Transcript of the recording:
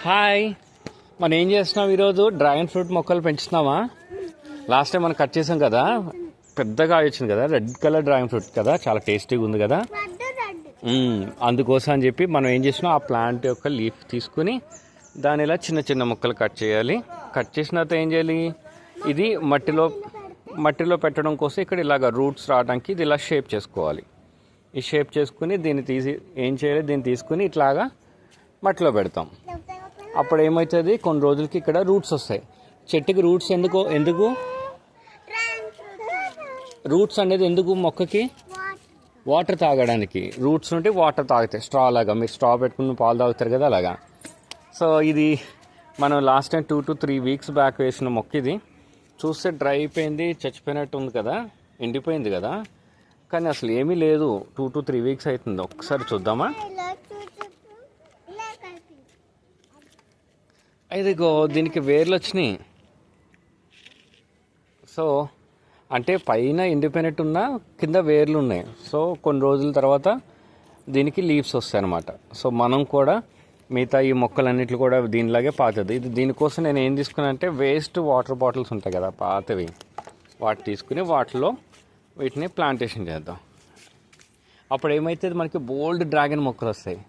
Hi, మనం ఏం చేస్తున్నాం ఈరోజు? డ్రాగన్ ఫ్రూట్ మొక్కలు పెంచుతున్నామా? లాస్ట్ టైం మనం కట్ చేసాం కదా, పెద్దగా వచ్చింది కదా, రెడ్ కలర్ డ్రాగన్ ఫ్రూట్ కదా, చాలా టేస్టీగా ఉంది కదా. అందుకోసం అని చెప్పి మనం ఏం చేసినాం, ఆ ప్లాంట్ యొక్క లీఫ్ తీసుకుని దాని ఇలా చిన్న చిన్న ముక్కలు కట్ చేయాలి. కట్ చేసిన తర్వాత ఏం చేయాలి, ఇది మట్టిలో పెట్టడం కోసం ఇక్కడ ఇలాగ రూట్స్ రావడానికి ఇది ఇలా షేప్ చేసుకోవాలి. ఈ షేప్ చేసుకుని దీన్ని ఏం చేయాలి, దీన్ని తీసుకుని ఇట్లాగా మట్టిలో పెడతాం. అప్పుడు ఏమవుతుంది, కొన్ని రోజులకి ఇక్కడ రూట్స్ వస్తాయి. చెట్టుకి రూట్స్ ఎందుకు రూట్స్ అనేది ఎందుకు? మొక్కకి వాటర్ తాగడానికి. రూట్స్ నుండి వాటర్ తాగుతాయి, స్ట్రా లాగా. మీరు స్ట్రా పెట్టుకుని పాలు తాగుతారు కదా, అలాగా. సో ఇది మనం last time 2 to 3 weeks back వేసిన మొక్క. ఇది చూస్తే డ్రై అయిపోయింది, చచ్చిపోయినట్టు ఉంది కదా, ఎండిపోయింది కదా. కానీ అసలు ఏమీ లేదు, 2 to 3 weeks అవుతుంది. ఒకసారి చూద్దామా? ఇదిగో దీనికి వేర్లు వచ్చినాయి. సో అంటే పైన ఎండిపోయినట్టు ఉన్న, కింద వేర్లు ఉన్నాయి. సో కొన్ని రోజుల తర్వాత దీనికి లీవ్స్ వస్తాయి అన్నమాట. సో మనం కూడా మిగతా ఈ మొక్కలన్నిట్లు కూడా దీనిలాగే పాతది. ఇది దీనికోసం నేను ఏం తీసుకున్నా అంటే, వేస్ట్ వాటర్ బాటిల్స్ ఉంటాయి కదా పాతవి, వాటి తీసుకుని వాటిలో వీటిని ప్లాంటేషన్ చేద్దాం. అప్పుడు ఏమవుతుంది, మనకి బోల్డ్ డ్రాగన్ మొక్కలు వస్తాయి.